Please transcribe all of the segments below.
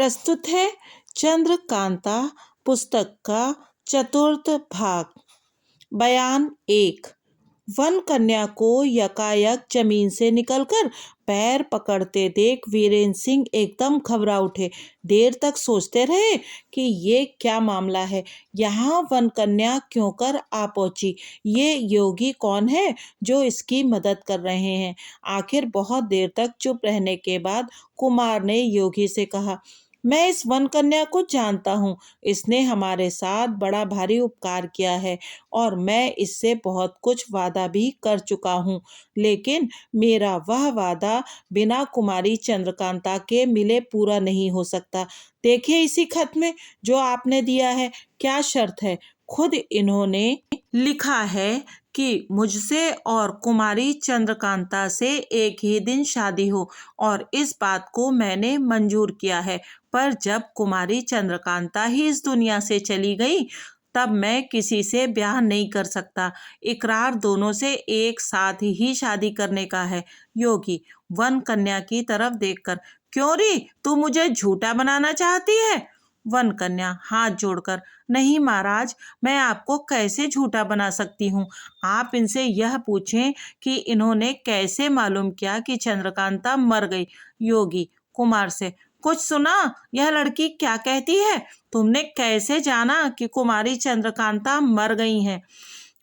प्रस्तुत है चंद्रकांता पुस्तक का चतुर्थ भाग। बयान 1। वन कन्या को यकायक जमीन से निकलकर पैर पकड़ते देख वीरेंद्र सिंह एकदम घबरा उठे। देर तक सोचते रहे कि ये क्या मामला है, यहाँ वन कन्या क्यों कर आ पहुंची, ये योगी कौन है जो इसकी मदद कर रहे हैं। आखिर बहुत देर तक चुप रहने के बाद कुमार ने योगी से कहा, मैं इस वन कन्या को जानता हूँ। इसने हमारे साथ बड़ा भारी उपकार किया है और मैं इससे बहुत कुछ वादा भी कर चुका हूँ, लेकिन मेरा वह वादा बिना कुमारी चंद्रकांता के मिले पूरा नहीं हो सकता। देखिए इसी खत में जो आपने दिया है क्या शर्त है। खुद इन्होंने लिखा है कि मुझसे और कुमारी चंद्रकांता से एक ही दिन शादी हो, और इस बात को मैंने मंजूर किया है। पर जब कुमारी चंद्रकांता ही इस दुनिया से चली गई तब मैं किसी से ब्याह नहीं कर सकता। इकरार दोनों से एक साथ ही शादी करने का है। योगी वन कन्या की तरफ देखकर, क्यों री, तू मुझे झूठा बनाना चाहती है। वन कन्या हाथ जोड़कर, नहीं महाराज, मैं आपको कैसे झूठा बना सकती हूँ। आप इनसे यह पूछें कि इन्होंने कैसे मालूम किया कि चंद्रकांता मर गई। योगी कुमार से, कुछ सुना, यह लड़की क्या कहती है। तुमने कैसे जाना कि कुमारी चंद्रकांता मर गई हैं।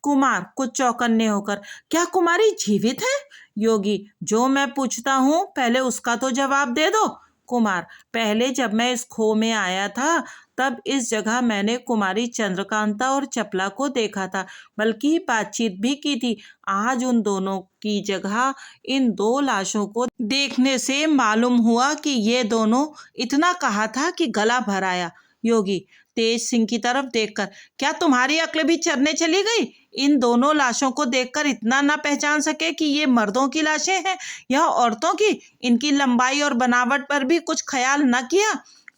कुमार कुछ चौकन्ने होकर, क्या कुमारी जीवित है। योगी, जो मैं पूछता हूँ पहले उसका तो जवाब दे दो। कुमार, पहले जब मैं इस खो में आया था तब इस जगह मैंने कुमारी चंद्रकांता और चपला को देखा था, बल्कि बातचीत भी की थी। आज उन दोनों की जगह इन दो लाशों को देखने से मालूम हुआ कि ये दोनों, इतना कहा था कि गला भर आया। योगी तेज सिंह की तरफ देखकर, क्या तुम्हारी अक्ल भी चरने चली गई। इन दोनों लाशों को देखकर इतना ना पहचान सके कि ये मर्दों की लाशें हैं या औरतों की। इनकी लंबाई और बनावट पर भी कुछ ख्याल न किया।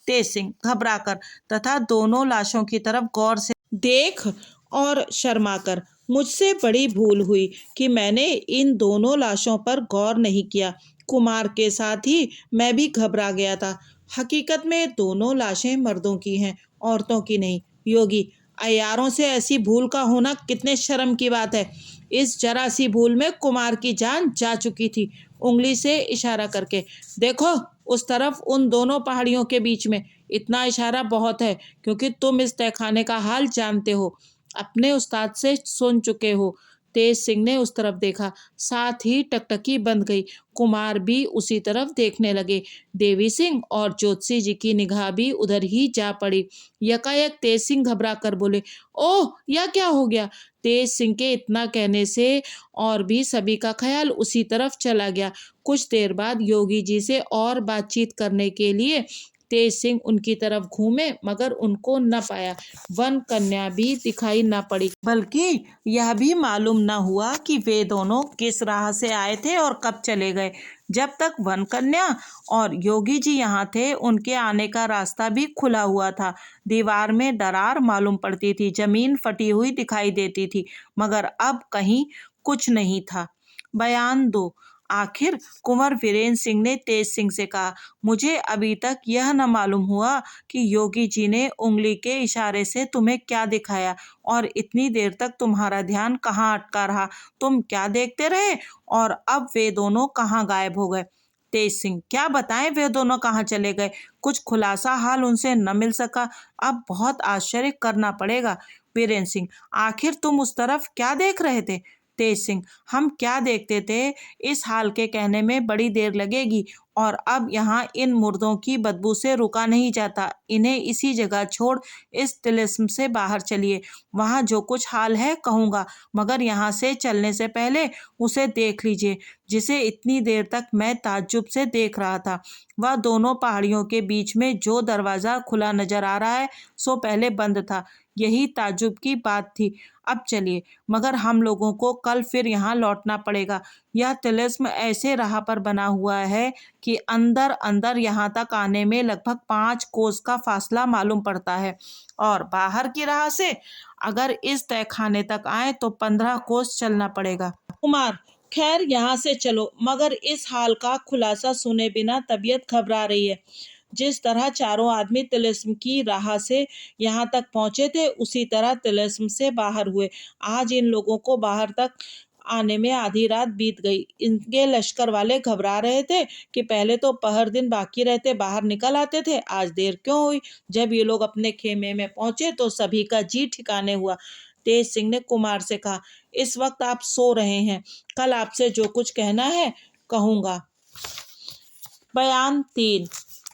तेज सिंह घबराकर तथा दोनों लाशों की तरफ गौर से देख और शर्माकर, मुझसे बड़ी भूल हुई कि मैंने इन दोनों लाशों पर गौर नहीं किया। कुमार के साथ ही मैं भी घबरा गया था। हकीकत में दोनों लाशें मर्दों की हैं, औरतों की नहीं। योगी, अयारों से ऐसी भूल का होना कितने शर्म की बात है। इस जरा सी भूल में कुमार की जान जा चुकी थी। उंगली से इशारा करके, देखो उस तरफ उन दोनों पहाड़ियों के बीच में। इतना इशारा बहुत है क्योंकि तुम इस तहखाने का हाल जानते हो, अपने उस्ताद से सुन चुके हो। तेज सिंह ने उस तरफ देखा, साथ ही टकटकी बंद गई। कुमार भी उसी तरफ देखने लगे। देवी सिंह और ज्योतिषी जी की निगाह भी उधर ही जा पड़ी। यकायक तेज सिंह घबरा कर बोले, ओह, यह क्या हो गया। तेज सिंह के इतना कहने से और भी सभी का ख्याल उसी तरफ चला गया। कुछ देर बाद योगी जी से और बातचीत करने के लिए तेज सिंह उनकी तरफ घूमे, मगर उनको न पाया। वन कन्या भी दिखाई न पड़ी, बल्कि यह भी मालूम न हुआ कि वे दोनों किस राह से आए थे और कब चले गए। जब तक वन कन्या और योगी जी यहाँ थे उनके आने का रास्ता भी खुला हुआ था। दीवार में दरार मालूम पड़ती थी, जमीन फटी हुई दिखाई देती थी, मगर अब कहीं कुछ नहीं था। बयान 2। आखिर कुंवर वीरेंद्र सिंह ने तेज सिंह से कहा, मुझे अभी तक यह न मालूम हुआ कि योगी जी ने उंगली के इशारे से तुम्हें क्या दिखाया और इतनी देर तक तुम्हारा ध्यान कहाँ अटका रहा। तुम क्या देखते रहे और अब वे दोनों कहाँ गायब हो गए। तेज सिंह, क्या बताएं वे दोनों कहाँ चले गए। कुछ खुलासा हाल उनसे न मिल सका। अब बहुत आश्चर्य करना पड़ेगा। वीरेंद्र सिंह, आखिर तुम उस तरफ क्या देख रहे थे। तेज सिंह, हम क्या देखते थे इस हाल के कहने में बड़ी देर लगेगी, और अब यहाँ इन मुर्दों की बदबू से रुका नहीं जाता। इन्हें इसी जगह छोड़ इस तिलिस्म से बाहर चलिए। वहाँ जो कुछ हाल है कहूँगा, मगर यहाँ से चलने से पहले उसे देख लीजिए जिसे इतनी देर तक मैं ताज्जुब से देख रहा था। वह दोनों पहाड़ियों के बीच में जो दरवाज़ा खुला नजर आ रहा है सो पहले बंद था। यही ताज्जुब की बात थी। अब चलिए, मगर हम लोगों को कल फिर यहाँ लौटना पड़ेगा। यह तिलिस्म ऐसे राह पर बना हुआ है कि अंदर अंदर यहाँ तक आने में लगभग 5 कोस का फासला मालूम पड़ता है, और बाहर की राह से अगर इस तहखाने तक आए तो 15 कोस चलना पड़ेगा। कुमार, खैर यहाँ से चलो, मगर इस हाल का खुलासा सुने बिना तबीयत घबरा रही है। जिस तरह चारों आदमी तिलिस्म की राह से यहाँ तक पहुंचे थे, उसी तरह तिलिस्म से बाहर हुए। आज इन लोगों को बाहर तक आने में आधी रात बीत गई। इनके लश्कर वाले घबरा रहे थे कि पहले तो पहर दिन बाकी रहते बाहर निकल आते थे, आज देर क्यों हुई। जब ये लोग अपने खेमे में पहुंचे तो सभी का जी ठिकाने हुआ। तेज सिंह ने कुमार से कहा, इस वक्त आप सो रहे हैं, कल आपसे जो कुछ कहना है कहूँगा। बयान 3।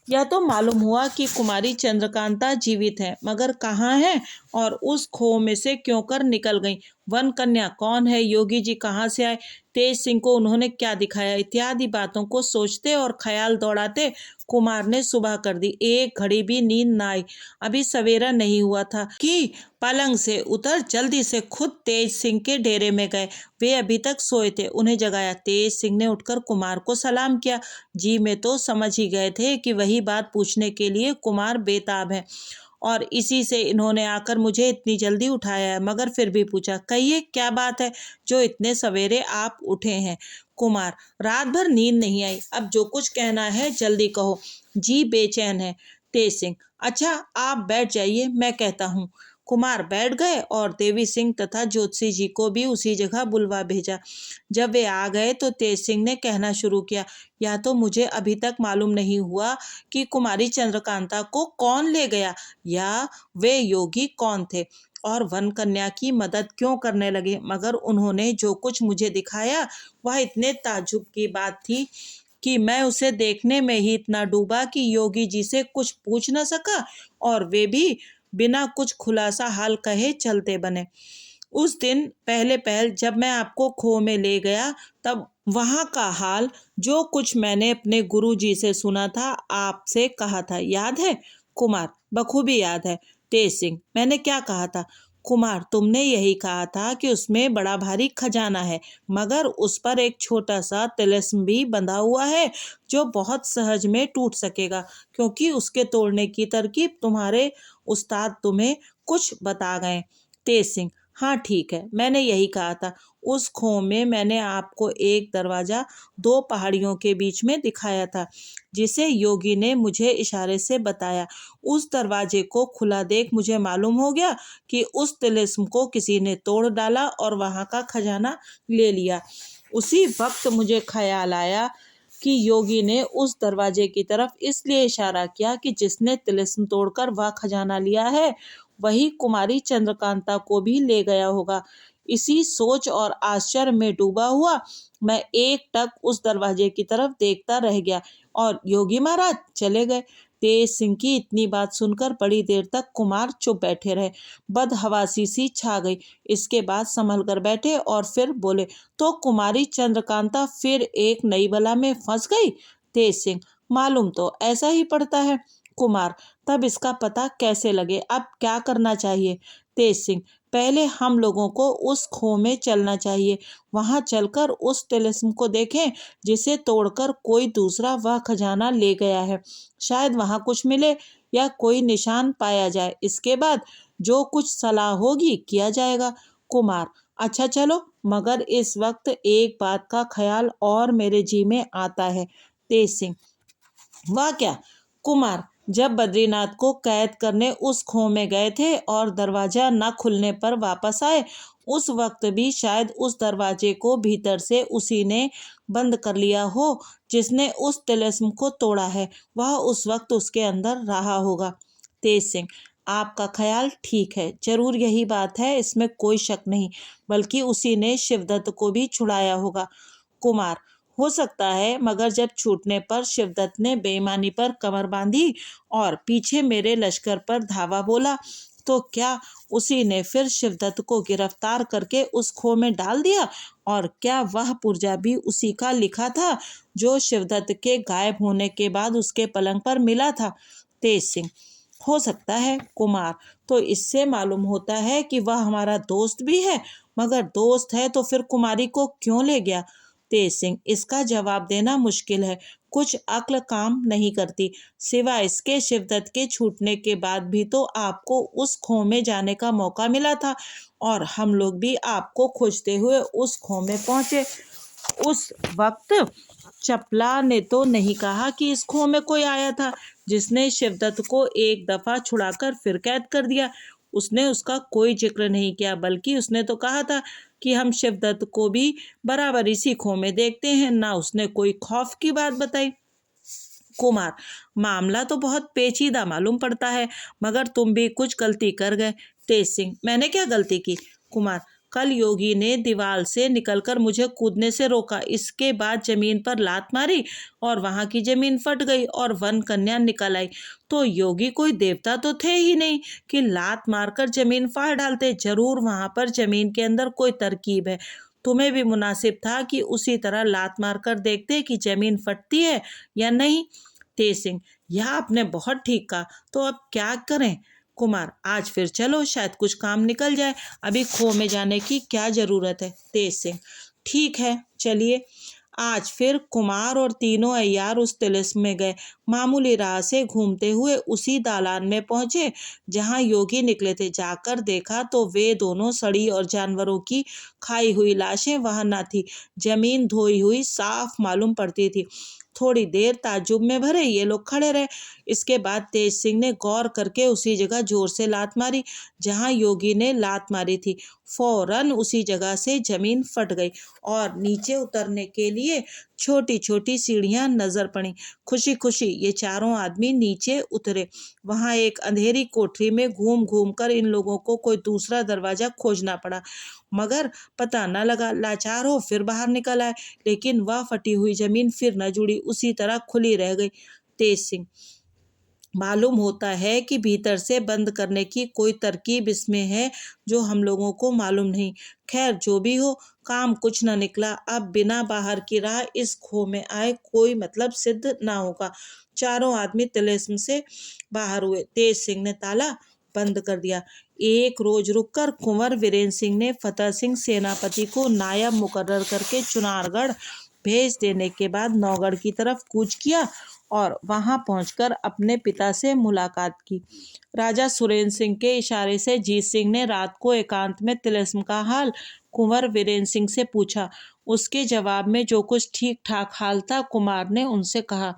यह तो मालूम हुआ कि कुमारी चंद्रकांता जीवित है, मगर कहाँ है और उस खो में से क्यों कर निकल गई। वन कन्या कौन है, योगी जी कहाँ से आए, तेज सिंह को उन्होंने क्या दिखाया, इत्यादि बातों को सोचते और ख्याल दौड़ाते कुमार ने सुबह कर दी। एक घड़ी भी नींद न आई। अभी सवेरा नहीं हुआ था कि पलंग से उतर जल्दी से खुद तेज सिंह के डेरे में गए। वे अभी तक सोए थे, उन्हें जगाया। तेज सिंह ने उठकर कुमार को सलाम किया। जी में तो समझ ही गए थे कि वही बात पूछने के लिए कुमार बेताब है और इसी से इन्होंने आकर मुझे इतनी जल्दी उठाया है, मगर फिर भी पूछा, कहिए क्या बात है जो इतने सवेरे आप उठे हैं। कुमार, रात भर नींद नहीं आई, अब जो कुछ कहना है जल्दी कहो, जी बेचैन है। तेज सिंह, अच्छा आप बैठ जाइए, मैं कहता हूँ। कुमार बैठ गए और देवी सिंह तथा ज्योतिषी जी को भी उसी जगह बुलवा भेजा। जब वे आ गए तो तेज सिंह ने कहना शुरू किया, या तो मुझे अभी तक मालूम नहीं हुआ कि कुमारी चंद्रकांता को कौन ले गया, या वे योगी कौन थे और वन कन्या की मदद क्यों करने लगे, मगर उन्होंने जो कुछ मुझे दिखाया वह इतने ताज्जुब की बात थी कि मैं उसे देखने में ही इतना डूबा कि योगी जी से कुछ पूछ न सका और वे भी बिना कुछ खुलासा हाल कहे चलते बने। उस दिन पहले पहल जब मैं आपको खो में ले गया, तब वहाँ का हाल जो कुछ मैंने अपने गुरुजी से सुना था आपसे कहा था, याद है। कुमार, बखूबी याद है। तेज सिंह, मैंने क्या कहा था। कुमार, तुमने यही कहा था कि उसमें बड़ा भारी खजाना है, मगर उस पर एक छोटा सा तिलिस्म भी बंधा हुआ है जो बहुत सहज में टूट सकेगा, क्योंकि उसके तोड़ने की तरकीब तुम्हारे उस्ताद तुम्हें कुछ बता गए। तेज सिंह, हाँ ठीक है, मैंने यही कहा था। उस खो में मैंने आपको एक दरवाजा दो पहाड़ियों के बीच में दिखाया था, जिसे योगी ने मुझे इशारे से बताया। उस दरवाजे को खुला देख मुझे मालूम हो गया कि उस तिलिस्म को किसी ने तोड़ डाला और वहां का खजाना ले लिया। उसी वक्त मुझे ख्याल आया कि योगी ने उस दरवाजे की तरफ इसलिए इशारा किया कि जिसने तिलिस्म तोड़कर वह खजाना लिया है वही कुमारी चंद्रकांता को भी ले गया होगा। इसी सोच और आश्चर्य में डूबा हुआ मैं एक टक उस दरवाजे की तरफ देखता रह गया और योगी महाराज चले गए। तेज सिंह की इतनी बात सुनकर बड़ी देर तक कुमार चुप बैठे रहे। बदहवासी सी छा गई। इसके बाद संभल कर बैठे और फिर बोले, तो कुमारी चंद्रकांता फिर एक नई बला में फंस गई। तेज सिंह, मालूम तो ऐसा ही पड़ता है। कुमार, तब इसका पता कैसे लगे, अब क्या करना चाहिए। तेज सिंह, पहले हम लोगों को उस खो में चलना चाहिए, वहां चलकर उस तिलिस्म को देखें जिसे तोड़कर कोई दूसरा वह खजाना ले गया है। शायद वहां कुछ मिले या कोई निशान पाया जाए। इसके बाद जो कुछ सलाह होगी किया जाएगा। कुमार, अच्छा चलो, मगर इस वक्त एक बात का ख्याल और मेरे जी में आता है। तेज सिंह, वह क्या। कुमार, जब बद्रीनाथ को कैद करने उस खो में गए थे और दरवाजा न खुलने पर वापस आए, उस वक्त भी शायद उस दरवाजे को भीतर से उसी ने बंद कर लिया हो जिसने उस तिलिस्म को तोड़ा है। वह उस वक्त उसके अंदर रहा होगा। तेज सिंह, आपका ख्याल ठीक है, जरूर यही बात है, इसमें कोई शक नहीं, बल्कि उसी ने शिवदत्त को भी छुड़ाया होगा। कुमार, हो सकता है, मगर जब छूटने पर शिवदत्त ने बेईमानी पर कमर बांधी और पीछे मेरे लश्कर पर धावा बोला, तो क्या उसी ने फिर शिवदत्त को गिरफ्तार करके उस खो में डाल दिया, और क्या वह पुर्जा भी उसी का लिखा था जो शिवदत्त के गायब होने के बाद उसके पलंग पर मिला था। तेज सिंह, हो सकता है। कुमार, तो इससे मालूम होता है कि वह हमारा दोस्त भी है, मगर दोस्त है तो फिर कुमारी को क्यों ले गया। तेज सिंह, इसका जवाब देना मुश्किल है, कुछ अक्ल काम नहीं करती। सिवा इसके शिवदत्त के छूटने के बाद भी तो आपको उस खो में जाने का मौका मिला था और हम लोग भी आपको खोजते हुए उस खो में पहुंचे। उस वक्त चपला ने तो नहीं कहा कि इस खो में कोई आया था जिसने शिवदत्त को एक दफा छुड़ाकर फिर कैद कर दिया। उसने उसका कोई जिक्र नहीं किया, बल्कि उसने तो कहा था कि हम शिवदत्त को भी बराबर इसी खो में देखते हैं। ना उसने कोई खौफ की बात बताई। कुमार: मामला तो बहुत पेचीदा मालूम पड़ता है, मगर तुम भी कुछ गलती कर गए। तेज सिंह: मैंने क्या गलती की? कुमार: कल योगी ने दीवार से निकलकर मुझे कूदने से रोका, इसके बाद जमीन पर लात मारी और वहां की जमीन फट गई और वन कन्या निकल आई। तो योगी कोई देवता तो थे ही नहीं कि लात मारकर जमीन फाड़ डालते। जरूर वहां पर जमीन के अंदर कोई तरकीब है। तुम्हें भी मुनासिब था कि उसी तरह लात मारकर देखते कि जमीन फटती है या नहीं। तेज सिंह: यह आपने बहुत ठीक कहा, तो अब क्या करें? कुमार: आज फिर चलो, शायद कुछ काम निकल जाए। अभी खो में जाने की क्या जरूरत है? तेज सिंह: ठीक है, चलिए। आज फिर कुमार और तीनों अय्यार उस तिलिस्म में गए। मामूली राह से घूमते हुए उसी दालान में पहुंचे जहां योगी निकले थे। जाकर देखा तो वे दोनों सड़ी और जानवरों की खाई हुई लाशें वहां न थी। जमीन धोई हुई साफ मालूम पड़ती थी। थोड़ी देर ताज्जुब में भरे ये लोग खड़े रहे। इसके बाद तेज सिंह ने गौर करके उसी जगह जोर से लात मारी जहां योगी ने लात मारी थी। फौरन उसी जगह से जमीन फट गई और नीचे उतरने के लिए छोटी छोटी सीढ़ियां नजर पड़ी। खुशी खुशी ये चारों आदमी नीचे उतरे। वहां एक अंधेरी कोठरी में घूम घूम कर इन लोगों को कोई दूसरा दरवाजा खोजना पड़ा, मगर पता न लगा। लाचार हो फिर बाहर निकल आए, लेकिन वह फटी हुई जमीन फिर न जुड़ी, उसी तरह खुली रह गई। तेज सिंह: मालूम होता है कि भीतर से बंद करने की कोई तरकीब इसमें है जो हम लोगों को मालूम नहीं। खैर, जो भी हो, काम कुछ न निकला। अब बिना बाहर की राह इस खो में आए कोई मतलब सिद्ध ना होगा। चारों आदमी तिलिस्म से बाहर हुए। तेज सिंह ने ताला बंद कर दिया। एक रोज रुककर कुंवर वीरेंद्र सिंह ने फतेह सिंह सेनापति को नायब मुकर्रर करके चुनारगढ़ भेज देने के बाद नौगढ़ की तरफ कूच किया और वहां पहुंचकर अपने पिता से मुलाकात की। राजा सुरेंद्र सिंह के इशारे से जीत सिंह ने रात को एकांत में तिलिस्म का हाल कुंवर वीरेंद्र सिंह से पूछा। उसके जवाब में जो कुछ ठीक ठाक हाल था, कुमार ने उनसे कहा।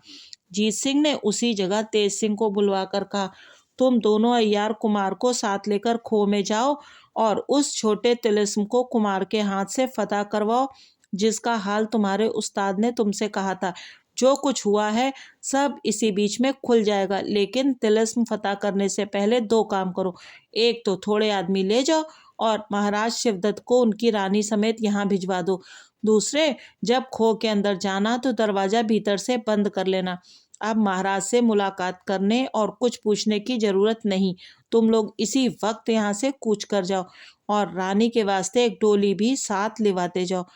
जीत सिंह ने उसी जगह तेज सिंह को बुलवाकर कहा, तुम दोनों अय्यार कुमार को साथ लेकर खो में जाओ और उस छोटे तिलिस्म को कुमार के हाथ से फतह करवाओ जिसका हाल तुम्हारे उस्ताद ने तुमसे कहा था। जो कुछ हुआ है सब इसी बीच में खुल जाएगा, लेकिन तिलिस्म फतह करने से पहले दो काम करो। एक तो थोड़े आदमी ले जाओ और महाराज शिवदत्त को उनकी रानी समेत यहाँ भिजवा दो। दूसरे, जब खो के अंदर जाना तो दरवाजा भीतर से बंद कर लेना। अब महाराज से मुलाकात करने और कुछ पूछने की जरूरत नहीं। तुम लोग इसी वक्त यहाँ से कूच कर जाओ और रानी के वास्ते एक डोली भी साथ लिवाते जाओ।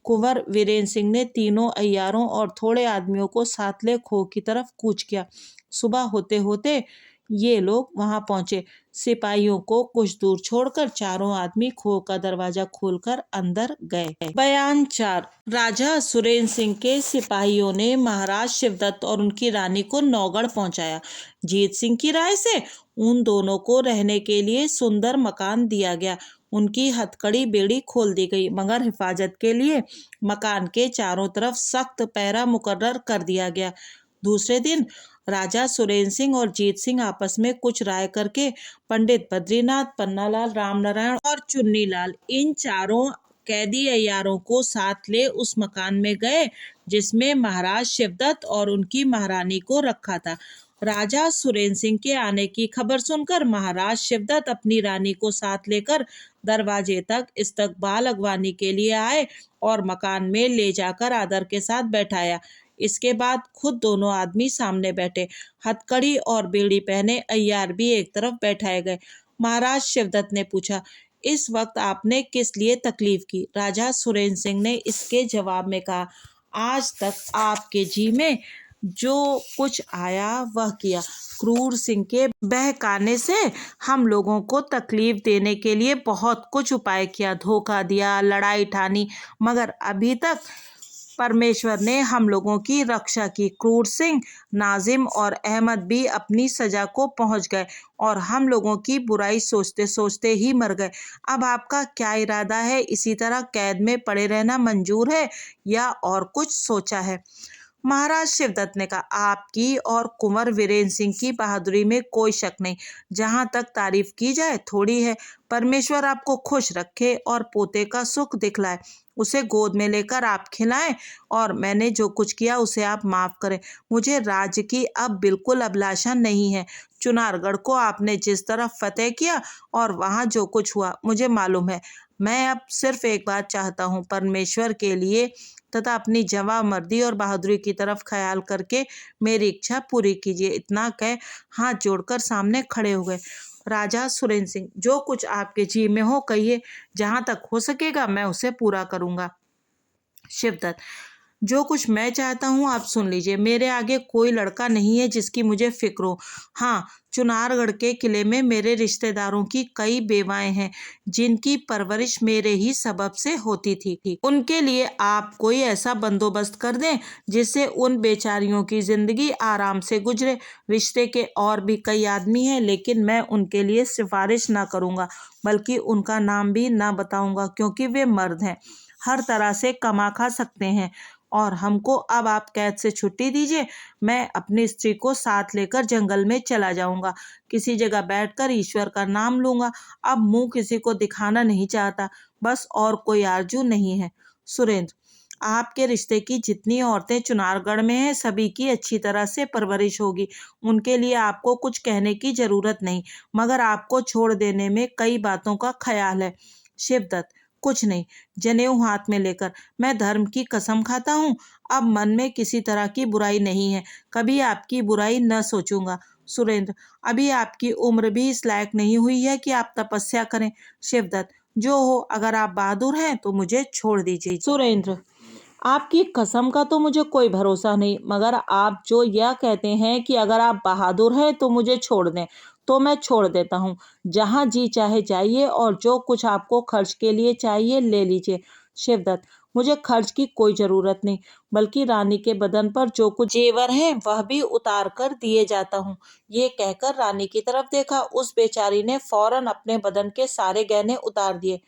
कुंवर वीरेंद्र सिंह ने तीनों अय्यारों और थोड़े आदमियों को साथ ले खो की तरफ कूच किया। सुबह होते होते ये लोग वहां पहुंचे। सिपाहियों को कुछ दूर छोड़कर चारों आदमी खो का दरवाजा खोलकर अंदर गए। बयान 4। राजा सुरेंद्र सिंह के सिपाहियों ने महाराज शिवदत्त और उनकी रानी को नौगढ़ पहुंचाया। जीत सिंह की राय से उन दोनों को रहने के लिए सुंदर मकान दिया गया। उनकी हथकड़ी बेड़ी खोल दी गई, मगर हिफाजत के लिए मकान के चारों तरफ सख्त पहरा मुकर्रर कर दिया गया। दूसरे दिन राजा सुरेंद्र सिंह और जीत सिंह आपस में कुछ राय करके पंडित बद्रीनाथ, पन्नालाल, रामनारायण और चुन्नीलाल, इन चारों कैदी अय्यारों को साथ ले उस मकान में गए जिसमें महाराज शिवदत्त और उनकी महारानी को रखा था। राजा सुरेंद्र सिंह के आने की खबर सुनकर महाराज शिवदत्त अपनी रानी को साथ लेकर दरवाजे तक इस्तकबाल अगवानी के लिए आए और मकान में ले जाकर आदर के साथ बैठाया। इसके बाद खुद दोनों आदमी सामने बैठे। हथकड़ी और बेड़ी पहने अय्यार भी एक तरफ बैठाए गए। महाराज शिवदत्त ने पूछा, इस वक्त आपने किस लिए तकलीफ की? राजा सुरेंद्र सिंह ने इसके जवाब में कहा, आज तक आपके जी में जो कुछ आया वह किया। क्रूर सिंह के बहकाने से हम लोगों को तकलीफ देने के लिए बहुत कुछ उपाय किया, धोखा दिया, लड़ाई ठानी, मगर अभी तक परमेश्वर ने हम लोगों की रक्षा की। क्रूर सिंह, नाजिम और अहमद भी अपनी सजा को पहुंच गए और हम लोगों की बुराई सोचते सोचते ही मर गए। अब आपका क्या इरादा है? इसी तरह कैद में पड़े रहना मंजूर है या और कुछ सोचा है? महाराज शिवदत्त ने कहा, आपकी और कुंवर वीरेंद्र सिंह की बहादुरी में कोई शक नहीं। जहां तक तारीफ की जाए थोड़ी है। परमेश्वर आपको खुश रखे और पोते का सुख दिखलाए। उसे गोद में लेकर आप खिलाएं और मैंने जो कुछ किया उसे आप माफ करें। मुझे राज्य की अब बिल्कुल अभिलाषा नहीं है। चुनारगढ़ को आपने जिस तरह फतेह किया और वहां जो कुछ हुआ मुझे मालूम है। मैं अब सिर्फ एक बात चाहता हूँ, परमेश्वर के लिए तथा अपनी जवामर्दी और बहादुरी की तरफ ख्याल करके मेरी इच्छा पूरी कीजिए। इतना कह हाथ जोड़कर सामने खड़े हो गए। राजा सुरेंद्र सिंह, जो कुछ आपके जी में हो कहिए, जहां तक हो सकेगा मैं उसे पूरा करूंगा। शिवदत्त, जो कुछ मैं चाहता हूँ आप सुन लीजिए। मेरे आगे कोई लड़का नहीं है जिसकी मुझे फिक्र हो। हाँ, चुनारगढ़ के किले में मेरे रिश्तेदारों की कई बेवाएं हैं जिनकी परवरिश मेरे ही सबब से होती थी। उनके लिए आप कोई ऐसा बंदोबस्त कर दें जिससे उन बेचारियों की जिंदगी आराम से गुजरे। रिश्ते के और भी कई आदमी हैं लेकिन मैं उनके लिए सिफारिश ना करूँगा, बल्कि उनका नाम भी ना बताऊँगा, क्योंकि वे मर्द हैं, हर तरह से कमा खा सकते हैं। और हमको अब आप कैद से छुट्टी दीजिए। मैं अपनी स्त्री को साथ लेकर जंगल में चला जाऊंगा। किसी जगह बैठकर ईश्वर का नाम लूंगा। अब मुंह किसी को दिखाना नहीं चाहता, बस और कोई आरजू नहीं है। सुरेंद्र, आपके रिश्ते की जितनी औरतें चुनारगढ़ में हैं सभी की अच्छी तरह से परवरिश होगी। उनके लिए आपको कुछ कहने की जरूरत नहीं, मगर आपको छोड़ देने में कई बातों का ख्याल है। शिवदत्त, कुछ नहीं। जनेऊ हाथ में लेकर मैं धर्म की कसम खाता हूँ, अब मन में किसी तरह की बुराई नहीं है। कभी आपकी बुराई न सोचूंगा। सुरेंद्र, अभी आपकी उम्र भी इस लायक नहीं हुई है कि आप तपस्या करें। शिवदत्त, जो हो, अगर आप बहादुर हैं तो मुझे छोड़ दीजिए। सुरेंद्र, आपकी कसम का तो मुझे कोई भरोसा नहीं, मगर आप जो यह कहते हैं कि अगर आप बहादुर हैं तो मुझे छोड़ दें, तो मैं छोड़ देता हूँ। जहाँ जी चाहे जाइए और जो कुछ आपको खर्च के लिए चाहिए ले लीजिए। शिवदत्त, मुझे खर्च की कोई जरूरत नहीं, बल्कि रानी के बदन पर जो कुछ जेवर हैं वह भी उतार कर दिए जाता हूँ। ये कहकर रानी की तरफ देखा। उस बेचारी ने फौरन अपने बदन के सारे गहने उतार दिए।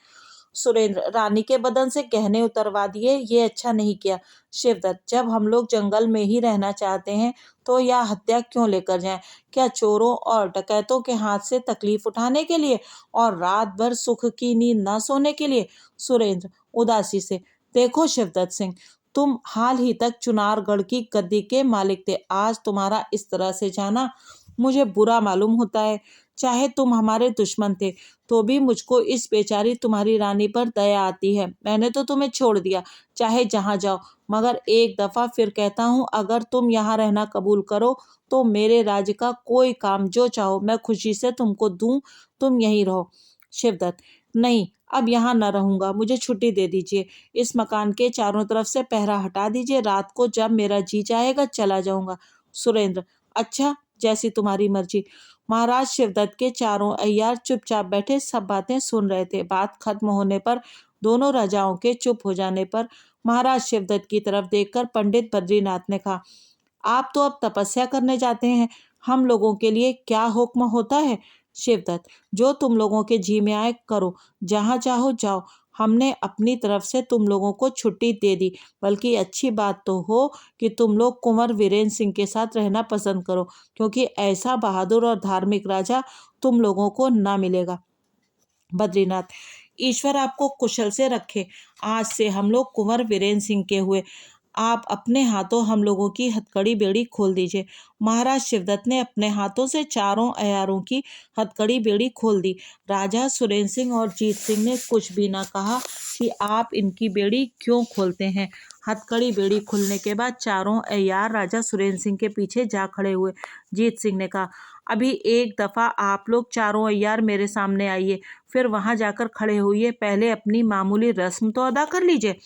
सुरेंद्र, रानी के बदन से गहने उतरवा दिए, ये अच्छा नहीं किया। शिवदत्त, जब हम लोग जंगल में ही रहना चाहते हैं तो यह हत्या क्यों लेकर जाएं? क्या चोरों और डकैतों के हाथ से तकलीफ उठाने के लिए और रात भर सुख की नींद न सोने के लिए? सुरेंद्र उदासी से, देखो शिवदत्त सिंह, तुम हाल ही तक चुनारगढ़ की गद्दी के मालिक थे। आज तुम्हारा इस तरह से जाना मुझे बुरा मालूम होता है। चाहे तुम हमारे दुश्मन थे तो भी मुझको इस बेचारी तुम्हारी रानी पर दया आती है। मैंने तो तुम्हें छोड़ दिया, चाहे जहाँ जाओ, मगर एक दफा फिर कहता हूँ, अगर तुम यहाँ रहना कबूल करो तो मेरे राज्य का कोई काम जो चाहो मैं खुशी से तुमको दूं, तुम यहीं रहो। शिवदत्त, नहीं, अब यहाँ न रहूंगा, मुझे छुट्टी दे दीजिए। इस मकान के चारों तरफ से पहरा हटा दीजिए, रात को जब मेरा जी चाहेगा चला जाऊंगा। सुरेंद्र, अच्छा, जैसी तुम्हारी मर्जी। महाराज शिवदत्त के चारों अय्यार चुपचाप बैठे सब बातें सुन रहे थे। बात खत्म होने पर, दोनों राजाओं के चुप हो जाने पर, महाराज शिवदत्त की तरफ देखकर पंडित बद्रीनाथ ने कहा, आप तो अब तपस्या करने जाते हैं, हम लोगों के लिए क्या हुक्म होता है? शिवदत्त, जो तुम लोगों के जी में आए करो, जहाँ चाहो जाओ। हमने अपनी तरफ से तुम लोगों को छुट्टी दे दी, बल्कि अच्छी बात तो हो कि तुम लोग कुंवर वीरेंद्र सिंह के साथ रहना पसंद करो, क्योंकि ऐसा बहादुर और धार्मिक राजा तुम लोगों को ना मिलेगा। बद्रीनाथ, ईश्वर आपको कुशल से रखे। आज से हम लोग कुंवर वीरेंद्र सिंह के हुए। आप अपने हाथों हम लोगों की हथकड़ी बेड़ी खोल दीजिए। महाराज शिवदत्त ने अपने हाथों से चारों अयारों की हथकड़ी बेड़ी खोल दी। राजा सुरेंद्र सिंह और जीत सिंह ने कुछ भी ना कहा कि आप इनकी बेड़ी क्यों खोलते हैं। हथकड़ी बेड़ी खुलने के बाद चारों अय्यार राजा सुरेंद्र सिंह के पीछे जा खड़े हुए। जीत सिंह ने कहा, अभी एक दफा आप लोग चारों अय्यार मेरे सामने आइए, फिर वहां जाकर खड़े होइए। पहले अपनी मामूली रस्म तो अदा कर लीजिए।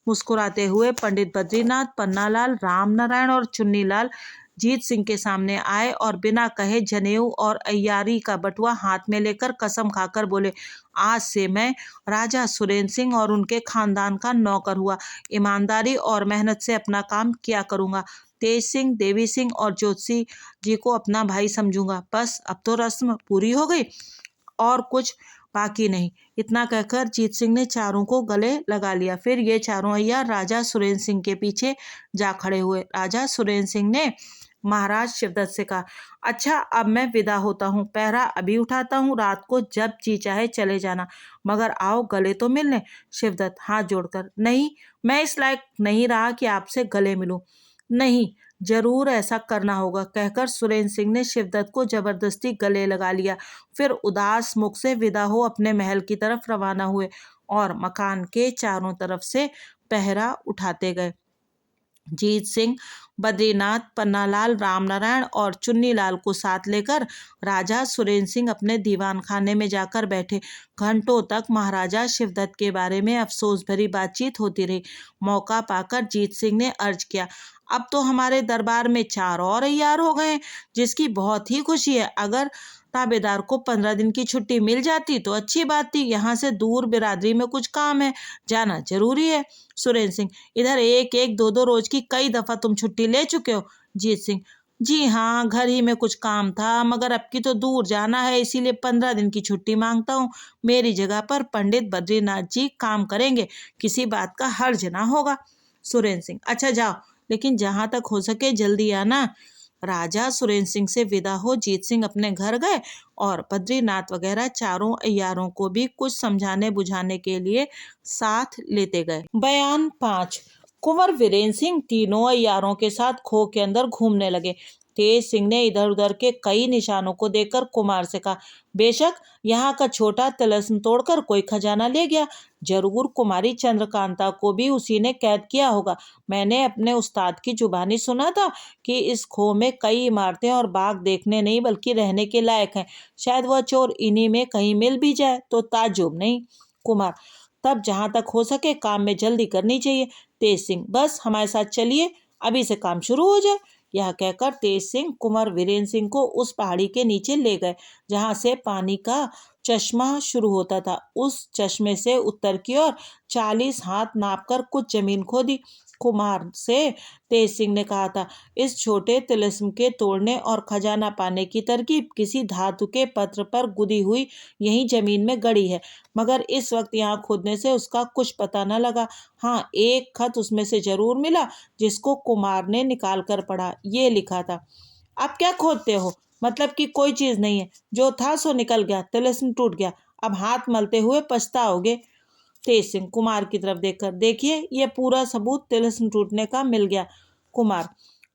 मुस्कुराते हुए पंडित बद्रीनाथ, पन्नालाल, राम नारायण और चुन्नीलाल जीत सिंह के सामने आए और बिना कहे जनेऊ और अय्यारी का बटुआ हाथ में लेकर कसम खाकर बोले, आज से मैं राजा सुरेंद्र सिंह और उनके खानदान का नौकर हुआ। ईमानदारी और मेहनत से अपना काम किया करूंगा। तेज सिंह, देवी सिंह और ज्योतिषी जी को अपना भाई समझूंगा। बस अब तो रस्म पूरी हो गई। और कुछ बाकी नहीं। इतना कहकर जीत सिंह ने चारों को गले लगा लिया। फिर ये चारों अय्यार राजा सुरेंद्र सिंह के पीछे जा खड़े हुए। राजा सुरेंद्र सिंह ने महाराज शिवदत्त से कहा, अच्छा अब मैं विदा होता हूँ, पहरा अभी उठाता हूँ, रात को जब जी चाहे चले जाना, मगर आओ गले तो मिलने। शिवदत्त हाथ जोड़कर, नहीं, मैं इस लायक नहीं रहा कि आपसे गले मिलूं। नहीं, जरूर ऐसा करना होगा, कहकर सुरेंद्र सिंह ने शिवदत्त को जबरदस्ती गले लगा लिया। फिर उदास मुख से विदा हो अपने महल की तरफ रवाना हुए और मकान के चारों तरफ से पहरा उठाते गए। जीत सिंह, बद्रीनाथ, पन्नालाल, रामनारायण और चुन्नीलाल को साथ लेकर राजा सुरेंद्र सिंह अपने दीवान खाने में जाकर बैठे। घंटों तक महाराजा शिवदत्त के बारे में अफसोस भरी बातचीत होती रही। मौका पाकर जीत सिंह ने अर्ज किया, अब तो हमारे दरबार में 4 और अय्यार हो गए, जिसकी बहुत ही खुशी है। अगर ताबेदार को 15 दिन की छुट्टी मिल जाती तो अच्छी बात थी। यहाँ से दूर बिरादरी में कुछ काम है, जाना जरूरी है। सुरेंद्र सिंह, इधर एक एक 2-2 रोज की कई दफा तुम छुट्टी ले चुके हो। जीत सिंह, जी हाँ, घर ही में कुछ काम था, मगर अब की तो दूर जाना है, इसीलिए 15 दिन की छुट्टी मांगता हूँ। मेरी जगह पर पंडित बद्रीनाथ जी काम करेंगे, किसी बात का हर्ज ना होगा। सुरेंद्र सिंह, अच्छा जाओ, लेकिन जहां तक हो सके जल्दी आना। राजा सुरेंद्र सिंह से विदा हो जीत सिंह अपने घर गए और बद्रीनाथ वगैरह चारों अय्यारों को भी कुछ समझाने बुझाने के लिए साथ लेते गए। बयान 5। कुंवर वीरेंद्र सिंह तीनों अय्यारों के साथ खो के अंदर घूमने लगे। तेज सिंह ने इधर उधर के कई निशानों को देखकर कुमार से कहा, बेशक यहाँ का छोटा तिलस्म तोड़कर कोई खजाना ले गया, जरूर कुमारी चंद्रकांता को भी उसी ने कैद किया होगा। मैंने अपने उस्ताद की जुबानी सुना था कि इस खो में कई इमारतें और बाग देखने नहीं बल्कि रहने के लायक हैं। शायद वह चोर इन्हीं में कहीं मिल भी जाए तो ताज्जुब नहीं। कुमार, तब जहां तक हो सके काम में जल्दी करनी चाहिए। तेज सिंह, बस हमारे साथ चलिए, अभी से काम शुरू हो जाए। यह कहकर तेज सिंह कुंवर वीरेंद्र सिंह को उस पहाड़ी के नीचे ले गए जहां से पानी का चश्मा शुरू होता था। उस चश्मे से उत्तर की ओर 40 हाथ नापकर कुछ जमीन खोदी। कुमार से तेज सिंह ने कहा था, इस छोटे तिलिस्म के तोड़ने और खजाना पाने की तरकीब किसी धातु के पत्र पर गुदी हुई यही जमीन में गड़ी है, मगर इस वक्त यहाँ खोदने से उसका कुछ पता न लगा। हाँ, एक खत उसमें से जरूर मिला, जिसको कुमार ने निकाल कर पढ़ा। ये लिखा था, अब क्या खोदते हो, मतलब कि कोई चीज नहीं है, जो था सो निकल गया, तिलिस्म टूट गया, अब हाथ मलते हुए पछताओगे। तेज सिंह कुमार की तरफ देखकर, देखिए ये पूरा सबूत तिलिस्म टूटने का मिल गया। कुमार,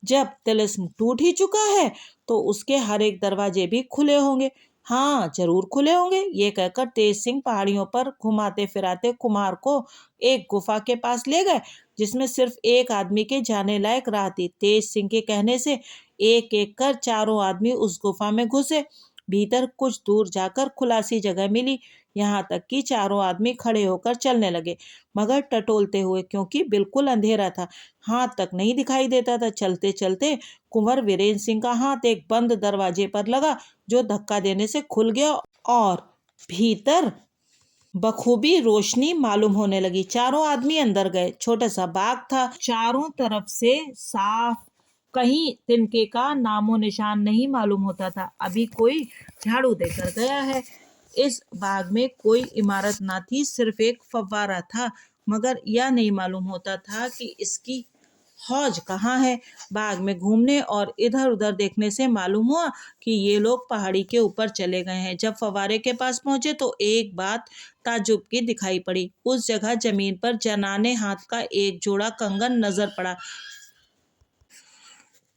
जब तिलिस्म टूट ही चुका है तो उसके हर एक दरवाजे भी खुले होंगे। हाँ, जरूर खुले होंगे। ये कहकर तेज सिंह पहाड़ियों पर घुमाते फिराते कुमार को एक गुफा के पास ले गए, जिसमें सिर्फ एक आदमी के जाने लायक राह थी। तेज सिंह के कहने से एक एक कर चारों आदमी उस गुफा में घुसे। भीतर कुछ दूर जाकर खुलासी जगह मिली, यहाँ तक कि चारों आदमी खड़े होकर चलने लगे, मगर टटोलते हुए, क्योंकि बिल्कुल अंधेरा था, हाथ तक नहीं दिखाई देता था। चलते चलते कुंवर वीरेंद्र सिंह का हाथ एक बंद दरवाजे पर लगा, जो धक्का देने से खुल गया और भीतर बखूबी रोशनी मालूम होने लगी। चारों आदमी अंदर गए। छोटा सा बाग था, चारों तरफ से साफ, कहीं तिनके का नामो निशान नहीं मालूम होता था। अभी कोई झाड़ू देकर गया है। इस बाग में कोई इमारत ना थी, सिर्फ एक फव्वारा था, मगर यह नहीं मालूम होता था कि इसकी हौज कहाँ है। बाग में घूमने और इधर उधर देखने से मालूम हुआ कि ये लोग पहाड़ी के ऊपर चले गए हैं। जब फव्वारे के पास पहुंचे तो एक बात ताज्जुब की दिखाई पड़ी। उस जगह जमीन पर जनाने हाथ का एक जोड़ा कंगन नजर पड़ा,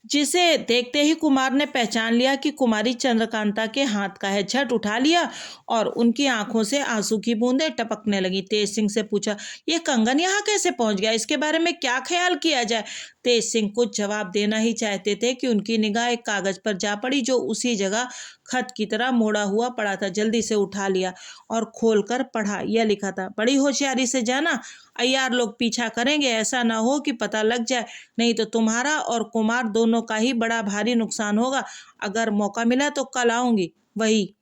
जिसे देखते ही कुमार ने पहचान लिया कि कुमारी चंद्रकांता के हाथ का है। झट उठा लिया और उनकी आंखों से आंसू की बूंदें टपकने लगी। तेज सिंह से पूछा, ये कंगन यहाँ कैसे पहुंच गया, इसके बारे में क्या ख्याल किया जाए। तेज सिंह कुछ जवाब देना ही चाहते थे कि उनकी निगाह एक कागज पर जा पड़ी, जो उसी जगह खत की तरह मोड़ा हुआ पड़ा था। जल्दी से उठा लिया और खोलकर पढ़ा। यह लिखा था, बड़ी होशियारी से जाना, अय्यार लोग पीछा करेंगे, ऐसा ना हो कि पता लग जाए, नहीं तो तुम्हारा और कुमार दोनों का ही बड़ा भारी नुकसान होगा। अगर मौका मिला तो कल आऊंगी। वही।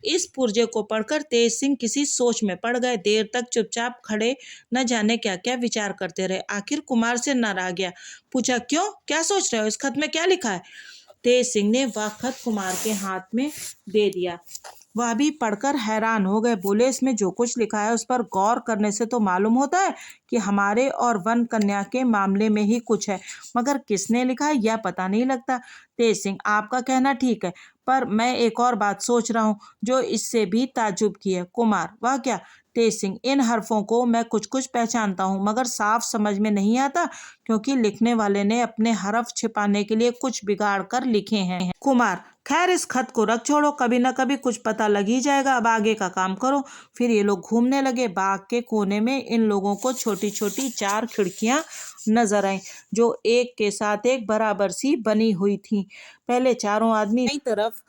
इस पुर्जे को पढ़कर तेज सिंह किसी सोच में पड़ गए। देर तक चुपचाप खड़े न जाने क्या क्या विचार करते रहे। आखिर कुमार से न रहा गया। पूछा, क्यों, क्या सोच रहे हो, इस खत में क्या लिखा है। तेज सिंह ने वह खत कुमार के हाथ में दे दिया। वह भी पढ़कर हैरान हो गए। बोले, इसमें जो कुछ लिखा है उस पर गौर करने से तो मालूम होता है कि हमारे और वन कन्या के मामले में ही कुछ है, मगर किसने लिखा है यह पता नहीं लगता। तेज सिंह, आपका कहना ठीक है, पर मैं एक और बात सोच रहा हूँ जो इससे भी ताज्जुब की है। कुमार, वह क्या? तेज सिंह, इन हरफों को मैं कुछ कुछ पहचानता हूँ, मगर साफ समझ में नहीं आता, क्योंकि लिखने वाले ने अपने हरफ छिपाने के लिए कुछ बिगाड़ कर लिखे हैं। कुमार, खैर इस खत को रख छोड़ो, कभी न कभी कुछ पता लग ही जाएगा, अब आगे का काम करो। फिर ये लोग घूमने लगे। बाग के कोने में इन लोगों को छोटी छोटी 4 खिड़कियां नजर आई, जो एक के साथ एक बराबर सी बनी हुई थी। पहले चारों आदमी नई तरफ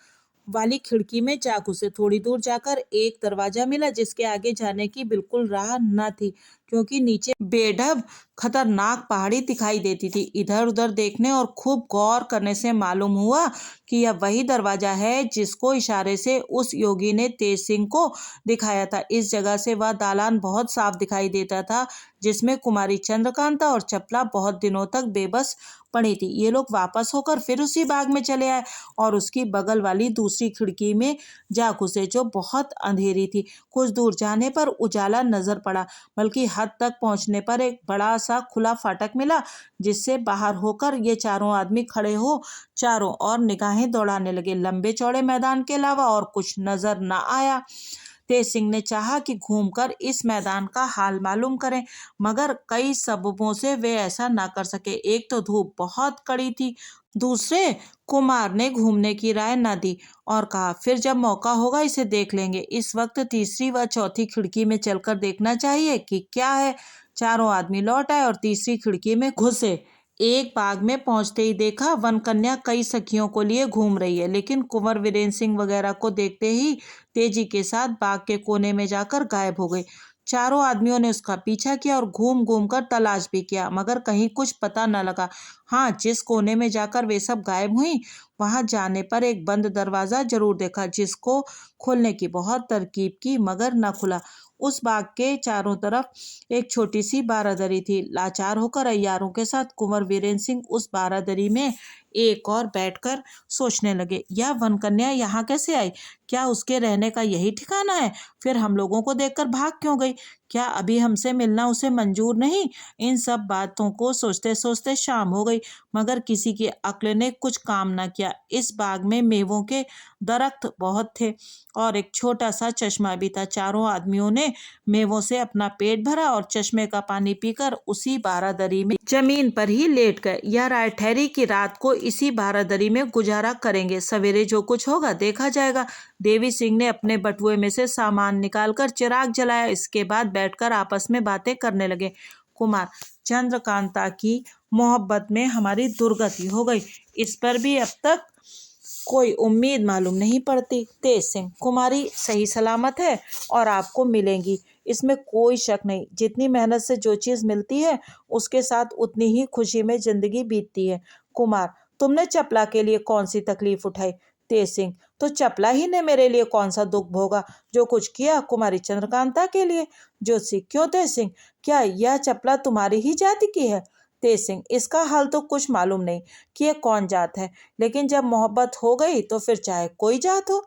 वाली खिड़की में जा घुसे। थोड़ी दूर जाकर एक दरवाजा मिला, जिसके आगे जाने की बिल्कुल राह न थी, क्योंकि नीचे बेढब खतरनाक पहाड़ी दिखाई देती थी। इधर उधर देखने और खूब गौर करने से मालूम हुआ कि यह वही दरवाजा है जिसको इशारे से उस योगी ने तेज सिंह को दिखाया था। इस जगह से वह दालान बहुत साफ दिखाई देता था, जिसमें कुमारी चंद्रकांता और चपला बहुत दिनों तक बेबस पड़ी थी। ये लोग वापस होकर फिर उसी बाग में चले आए और उसकी बगल वाली दूसरी खिड़की में जा घुसे, जो बहुत अंधेरी थी। कुछ दूर जाने पर उजाला नजर पड़ा, बल्कि हद तक पहुंचने पर एक बड़ा सा खुला फाटक मिला, जिससे बाहर होकर ये चारों आदमी खड़े हो चारों ओर निगाहें दौड़ाने लगे। लंबे चौड़े मैदान के अलावा और कुछ नजर न आया। तेज सिंह ने चाहा कि घूमकर इस मैदान का हाल मालूम करें, मगर कई सबबों से वे ऐसा ना कर सके। एक तो धूप बहुत कड़ी थी, दूसरे कुमार ने घूमने की राय न दी और कहा, फिर जब मौका होगा इसे देख लेंगे। इस वक्त तीसरी व चौथी खिड़की में चलकर देखना चाहिए कि क्या है। चारों आदमी लौट आए और तीसरी खिड़की में घुसे। एक बाग में पहुंचते ही देखा वन कन्या कई सखियों को लिए घूम रही है, लेकिन कुंवर वीरेंद्र सिंह वगैरह को देखते ही तेजी के साथ बाग के कोने में जाकर गायब हो गई। चारों आदमियों ने उसका पीछा किया और घूम घूम कर तलाश भी किया, मगर कहीं कुछ पता न लगा। हाँ, जिस कोने में जाकर वे सब गायब हुई, वहां जाने पर एक बंद दरवाजा जरूर देखा, जिसको खोलने की बहुत तरकीब की, मगर न खुला। उस बाग के चारों तरफ एक छोटी सी बारादरी थी। लाचार होकर अय्यारों के साथ कुंवर वीरेंद्र सिंह उस बारादरी में एक और बैठकर सोचने लगे, यह वन कन्या यहाँ कैसे आई? क्या उसके रहने का यही ठिकाना है? फिर हम लोगों को देखकर भाग क्यों गई? क्या अभी हमसे मिलना उसे मंजूर नहीं? इन सब बातों को सोचते सोचते शाम हो गई, मगर किसी की अक्ल ने कुछ काम न किया। इस बाग में मेवों के दरख्त बहुत थे और एक छोटा सा चश्मा भी था। चारों आदमियों ने मेवों से अपना पेट भरा और चश्मे का पानी पीकर उसी बारादरी में जमीन पर ही लेट गए। यह राय ठहरी कि रात को इसी बारादरी में गुजारा करेंगे, सवेरे जो कुछ होगा देखा जाएगा। देवी सिंह ने अपने बटुए में से सामान निकालकर चिराग जलाया। इसके बाद बैठकर आपस में बातें करने लगे। कुमार, चंद्रकांता की मोहब्बत में हमारी दुर्गति हो गई, इस पर भी अब तक कोई उम्मीद मालूम नहीं पड़ती। तेज सिंह, कुमारी सही सलामत है और आपको मिलेंगी, इसमें कोई शक नहीं। जितनी मेहनत से जो चीज मिलती है, उसके साथ उतनी ही खुशी में जिंदगी बीतती है। कुमार, तुमने चपला के लिए कौन सी तकलीफ उठाई? तेज सिंह, तो चपला ही ने मेरे लिए कौन सा दुख भोगा? जो कुछ किया कुमारी चंद्रकांता के लिए। ज्योतिषी, क्यों तेज सिंह, क्या यह चपला तुम्हारी ही जाति की है? तेज सिंह, इसका हाल तो कुछ मालूम नहीं कि ये कौन जात है, लेकिन जब मोहब्बत हो गई तो फिर चाहे कोई जात हो।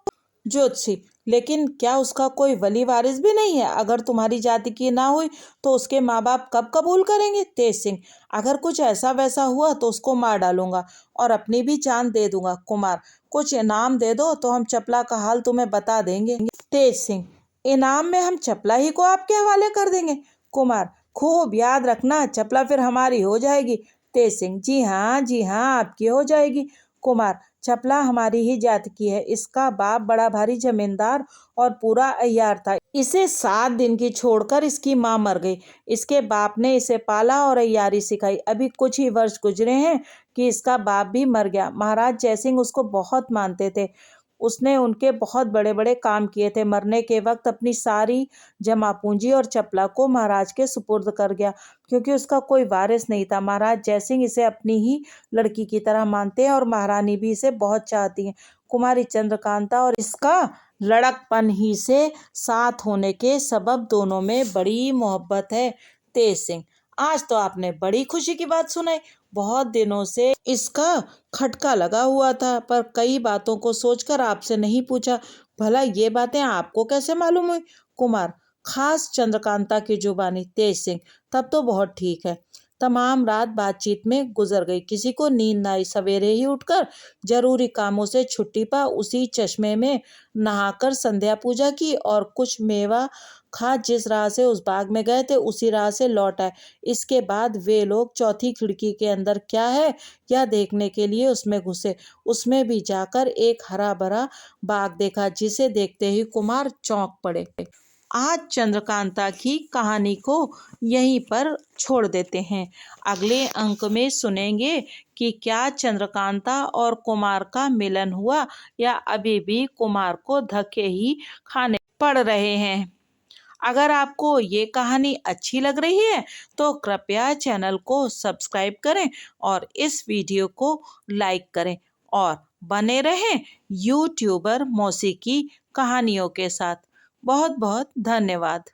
ज्योतिषी, लेकिन क्या उसका कोई वली वारिस भी नहीं है? अगर तुम्हारी जाति की ना हुई तो उसके माँ बाप कब कबूल करेंगे? तेज सिंह, अगर कुछ ऐसा वैसा हुआ तो उसको मार डालूंगा और अपनी भी जान दे दूंगा। कुमार, कुछ इनाम दे दो तो हम चपला का हाल तुम्हें बता देंगे। तेज सिंह, इनाम में हम चपला ही को आपके हवाले कर देंगे। कुमार, खूब याद रखना, चपला फिर हमारी हो जाएगी। तेज सिंह, जी हाँ जी हाँ, आपकी हो जाएगी। कुमार, चपला हमारी ही जाति की है। इसका बाप बड़ा भारी जमींदार और पूरा अय्यार था। इसे 7 दिन की छोड़कर इसकी माँ मर गई। इसके बाप ने इसे पाला और अय्यारी सिखाई। अभी कुछ ही वर्ष गुजरे हैं कि इसका बाप भी मर गया। महाराज जयसिंह उसको बहुत मानते थे। उसने उनके बहुत बड़े बड़े काम किए थे। मरने के वक्त अपनी सारी जमा पूंजी और चपला को महाराज के सुपुर्द कर गया, क्योंकि उसका कोई वारिस नहीं था। महाराज जयसिंह इसे अपनी ही लड़की की तरह मानते हैं और महारानी भी इसे बहुत चाहती हैं। कुमारी चंद्रकांता और इसका लड़कपन ही से साथ होने के सबब दोनों में बड़ी मोहब्बत है। तेज सिंह, आज तो आपने बड़ी खुशी की बात सुनाई। बहुत दिनों से इसका खटका लगा हुआ था, पर कई बातों को सोचकर आपसे नहीं पूछा। भला ये बातें आपको कैसे मालूम हुई? कुमार: खास चंद्रकांता की जुबानी। तेज सिंह: तब तो बहुत ठीक है। तमाम रात बातचीत में गुजर गई। किसी को नींद न आई। सवेरे ही उठकर जरूरी कामों से छुट्टी पा उसी चश्मे में नहाकर संध्या पूजा की और कुछ मेवा खा जिस राह से उस बाग में गए थे उसी राह से लौट आए। इसके बाद वे लोग चौथी खिड़की के अंदर क्या है यह देखने के लिए उसमें घुसे। उसमें भी जाकर एक हरा भरा बाग देखा, जिसे देखते ही कुमार चौंक पड़े। आज चंद्रकांता की कहानी को यहीं पर छोड़ देते हैं। अगले अंक में सुनेंगे कि क्या चंद्रकांता और कुमार का मिलन हुआ या अभी भी कुमार को धक्के ही खाने पड़ रहे हैं। अगर आपको ये कहानी अच्छी लग रही है तो कृपया चैनल को सब्सक्राइब करें और इस वीडियो को लाइक करें और बने रहें यूट्यूबर मौसी की कहानियों के साथ। बहुत बहुत धन्यवाद।